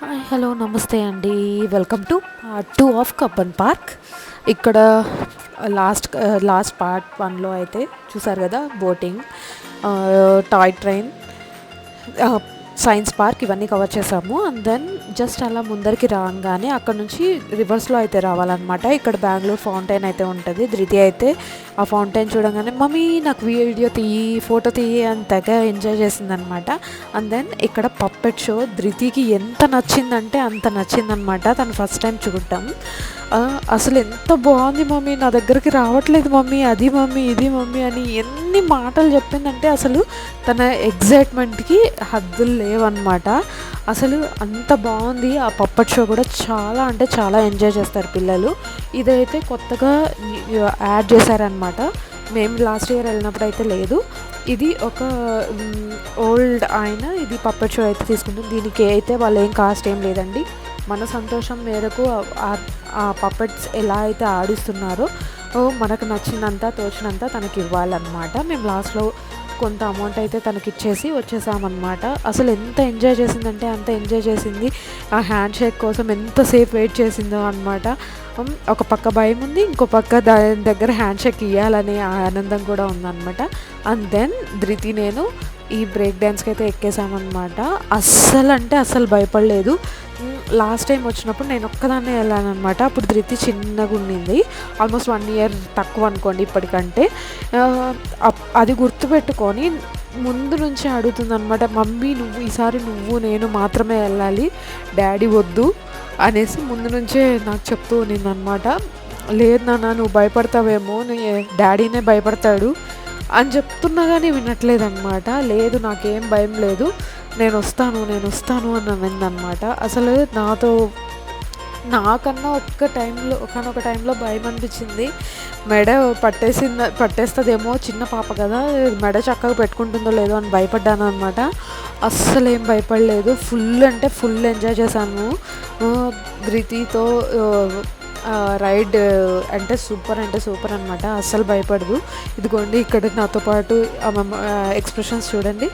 Hi hello నమస్తే అండి. Welcome to part 2 of Cubbon park. ఇక్కడ లాస్ట్ పార్ట్ 1లో అయితే చూసారు కదా, boating, toy train, science park ఇవన్నీ కవర్ చేసాము. అండ్ దెన్ జస్ట్ అలా ముందరికి రాగానే అక్కడ నుంచి రివర్స్లో అయితే రావాలన్నమాట. ఇక్కడ బెంగళూరు ఫౌంటైన్ అయితే ఉంటుంది. ధృతి అయితే ఆ ఫౌంటైన్ చూడగానే మమ్మీ నాకు వీడియో తీయి, ఫోటో తీయి అని తెగ ఎంజాయ్ చేసిందనమాట. అండ్ దెన్ ఇక్కడ పప్పెట్ షో ధృతికి ఎంత నచ్చిందంటే అంత నచ్చిందనమాట. తను ఫస్ట్ టైం చూడటం. అసలు ఎంత బాగుంది మమ్మీ, నా దగ్గరికి రావట్లేదు మమ్మీ, అది మమ్మీ ఇది మమ్మీ అని ఎన్ని మాటలు చెప్పిందంటే అసలు తన ఎగ్జైట్మెంట్కి హద్దులు లేవన్నమాట. అసలు అంత బాగుంది. ఆ పప్పట్ షో కూడా చాలా అంటే చాలా ఎంజాయ్ చేస్తారు పిల్లలు. ఇదైతే కొత్తగా యాడ్ చేశారనమాట. మేము లాస్ట్ ఇయర్ వెళ్ళినప్పుడు అయితే లేదు. ఇది ఒక ఓల్డ్ ఆయన ఇది పప్పట్ షో అయితే తీసుకుంటుంది. దీనికి అయితే వాళ్ళు ఏం కాస్ట్ ఏం లేదండి. మన సంతోషం మేరకు ఆ పప్పెట్స్ ఎలా అయితే ఆడిస్తున్నారో మనకు నచ్చినంత తోచినంత తనకి ఇవ్వాలన్నమాట. మేము లాస్ట్లో కొంత అమౌంట్ అయితే తనకి ఇచ్చేసి వచ్చేసామన్నమాట. అసలు ఎంత ఎంజాయ్ చేసిందంటే అంత ఎంజాయ్ చేసింది. ఆ హ్యాండ్ షేక్ కోసం ఎంతసేపు వెయిట్ చేసిందో అనమాట. ఒక పక్క భయం ఉంది, ఇంకో పక్క దాని దగ్గర హ్యాండ్ షేక్ ఇవ్వాలనే ఆనందం కూడా ఉందన్నమాట. అండ్ దెన్ ధృతి నేను ఈ బ్రేక్ డ్యాన్స్కి అయితే ఎక్కేసామన్నమాట. అస్సలు అంటే అస్సలు భయపడలేదు. లాస్ట్ టైం వచ్చినప్పుడు నేను ఒక్కదాన్నే వెళ్ళానమాట. అప్పుడు ధృతి చిన్నగా ఉండింది, ఆల్మోస్ట్ 1 ఇయర్ తక్కువ అనుకోండి ఇప్పటికంటే. అది గుర్తుపెట్టుకొని ముందు నుంచి అడుగుతుందనమాట, మమ్మీ ఈసారి నువ్వు నేను మాత్రమే వెళ్ళాలి, డాడీ వద్దు అనేసి ముందు నుంచే నాకు చెప్తూ ఉన్నిందనమాట. లేదు నాన్న, నువ్వు భయపడతావేమో, డాడీనే భయపడతాడు అని చెప్తున్నా కానీ వినట్లేదన్నమాట. లేదు నాకేం భయం లేదు, నేను వస్తాను అని అనిందనమాట. అసలు నాకన్నా ఒకనొక టైంలో భయం అనిపించింది. మెడ పట్టేస్తుందేమో, చిన్న పాప కదా, మెడ చక్కగా పెట్టుకుంటుందో లేదో అని భయపడ్డాను అనమాట. అస్సలు ఏం భయపడలేదు. ఫుల్ అంటే ఫుల్ ఎంజాయ్ చేశాను ధృతితో. రైడ్ అంటే సూపర్ అనమాట. అస్సలు భయపడదు. ఇదిగోండి ఇక్కడ నాతో పాటు ఎక్స్ప్రెషన్స్ చూడండి.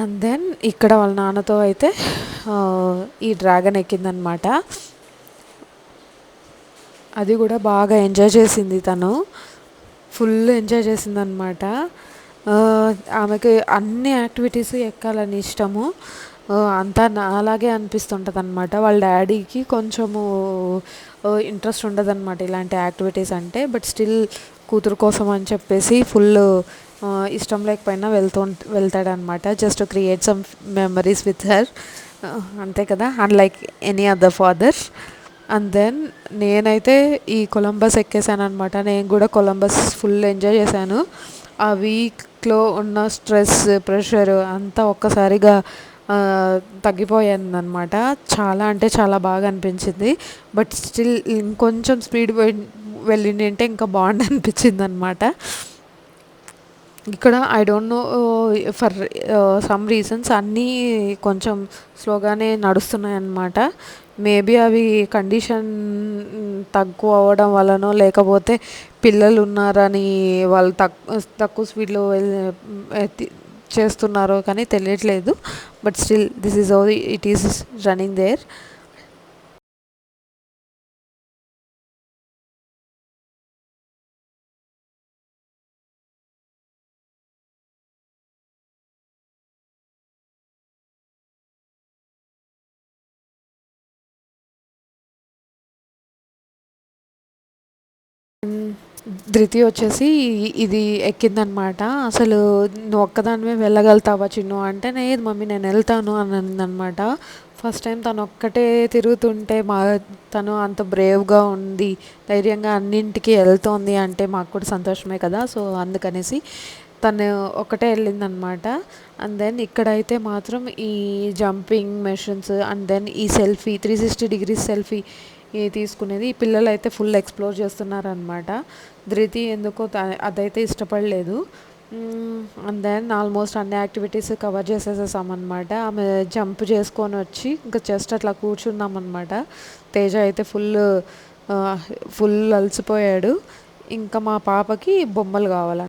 అండ్ దెన్ ఇక్కడ వాళ్ళ నాన్నతో అయితే ఈ డ్రాగన్ ఎక్కిందనమాట. అది కూడా బాగా ఎంజాయ్ చేసింది. తను ఫుల్ ఎంజాయ్ చేసిందనమాట. ఆమెకి అన్ని యాక్టివిటీస్ ఎక్కాలని ఇష్టము. అంతా అలాగే అనిపిస్తుంటుంది అనమాట. వాళ్ళ డాడీకి కొంచెము ఇంట్రెస్ట్ ఉండదన్నమాట ఇలాంటి యాక్టివిటీస్ అంటే. బట్ స్టిల్ కూతురు కోసం అని చెప్పేసి ఫుల్ ఇష్టం లేకపోయినా వెళ్తాడనమాట. Just to create some memories with her, అంతే కదా, unlike any other father. And then నేనైతే ఈ కొలంబస్ ఎక్కేసాను అనమాట. నేను కూడా కొలంబస్ ఫుల్ ఎంజాయ్ చేశాను. ఆ వీక్లో ఉన్న స్ట్రెస్, ప్రెషర్ అంతా ఒక్కసారిగా తగ్గిపోయిందనమాట. చాలా అంటే చాలా బాగా అనిపించింది. బట్ స్టిల్ ఇంకొంచెం స్పీడ్ వెళ్ళింటే ఇంకా బాగుండి అనిపించింది అనమాట. ఇక్కడ I don't know, for some reasons అన్నీ కొంచెం స్లోగానే నడుస్తున్నాయి అన్నమాట. మేబీ అవి కండిషన్ తక్కువ అవ్వడం వలనో, లేకపోతే పిల్లలు ఉన్నారని వాళ్ళు తక్కువ స్పీడ్లో చేస్తున్నారో కానీ తెలియట్లేదు. But still this is how it is running there. Dhruti వచ్చేసి ఇది ఎక్కిందనమాట. అసలు నువ్వు ఒక్కదానివే వెళ్ళగలుగుతావా చిన్ను అంటే, లేదు మమ్మీ నేను వెళ్తాను అని అనిందనమాట. ఫస్ట్ టైం తను ఒక్కటే తిరుగుతుంటే తను అంత బ్రేవ్గా ఉంది, ధైర్యంగా అన్నింటికి వెళ్తోంది అంటే మాకు కూడా సంతోషమే కదా. సో అందుకనేసి తను ఒకటే వెళ్ళిందనమాట. అండ్ దెన్ ఇక్కడైతే మాత్రం ఈ జంపింగ్ మెషిన్స్ అండ్ దెన్ ఈ సెల్ఫీ 360 డిగ్రీస్ సెల్ఫీ తీసుకునేది ఈ పిల్లలు అయితే ఫుల్ ఎక్స్ప్లోర్ చేస్తున్నారనమాట. ధృతి ఎందుకో అదైతే ఇష్టపడలేదు. అండ్ దెన్ ఆల్మోస్ట్ అన్ని యాక్టివిటీస్ కవర్ చేసేసేసామన్నమాట. ఆమె జంప్ చేసుకొని వచ్చి ఇంకా జస్ట్ అట్లా కూర్చున్నామన్నమాట. తేజ అయితే ఫుల్ అలసిపోయాడు. ఇంకా మా పాపకి బొమ్మలు కావాలి.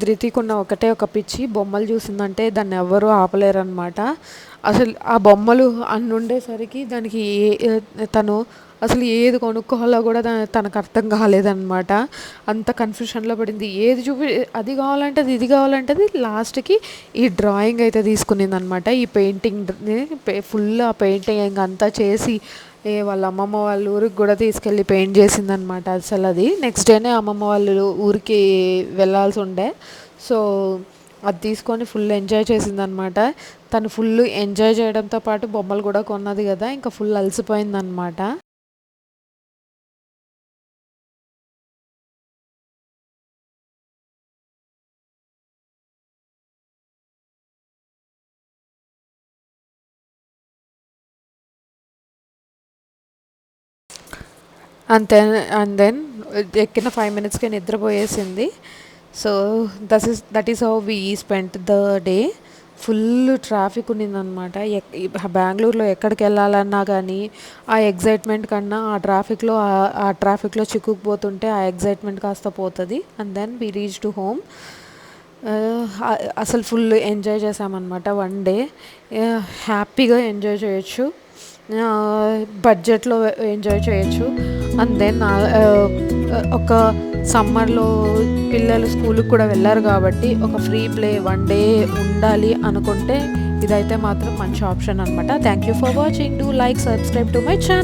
ధృతికున్న ఒకటే ఒక పిచ్చి, బొమ్మలు చూసిందంటే దాన్ని ఎవ్వరూ ఆపలేరనమాట. అసలు ఆ బొమ్మలు అన్ని ఉండేసరికి దానికి తను అసలు ఏది కొనుక్కోవాలో కూడా తనకు అర్థం కాలేదన్నమాట. అంత కన్ఫ్యూషన్లో పడింది. ఏది అది కావాలంటే ఇది కావాలంటే లాస్ట్కి ఈ డ్రాయింగ్ అయితే తీసుకునింది అనమాట. ఈ పెయింటింగ్ని ఫుల్ ఆ పెయింటింగ్ అంతా చేసి వాళ్ళ అమ్మమ్మ వాళ్ళ ఊరికి కూడా తీసుకెళ్ళి పెయింట్ చేసిందనమాట. అసలు అది నెక్స్ట్ డేనే అమ్మమ్మ వాళ్ళు ఊరికి వెళ్ళాల్సి ఉండే. సో అది తీసుకొని ఫుల్ ఎంజాయ్ చేసిందనమాట. తను ఫుల్ ఎంజాయ్ చేయడంతో పాటు బొమ్మలు కూడా కొన్నది కదా, ఇంకా ఫుల్ అలసిపోయిందనమాట. అంతే. అండ్ దెన్ ఎక్కిన 5 మినిట్స్కే నిద్రపోయేసింది. So that is how we spent the day. Full traffic ఉన్నిందనమాట. బెంగళూరులో ఎక్కడికి వెళ్ళాలన్నా కానీ ఆ ఎగ్జైట్మెంట్ కన్నా ఆ ట్రాఫిక్లో చిక్కుకుపోతుంటే ఆ ఎగ్జైట్మెంట్ కాస్త పోతుంది. And then we reach to home. అసలు ఫుల్ ఎంజాయ్ చేసామన్నమాట. వన్ డే హ్యాపీగా ఎంజాయ్ చేయొచ్చు, బడ్జెట్లో ఎంజాయ్ చేయొచ్చు. అండ్ దెన్ ఒక సమ్మర్లో పిల్లలు స్కూల్కి కూడా వెళ్ళారు కాబట్టి ఒక ఫ్రీ ప్లే వన్ డే ఉండాలి అనుకుంటే ఇదైతే మాత్రం మంచి ఆప్షన్ అనమాట. Thank you for watching. Do like, subscribe to my channel.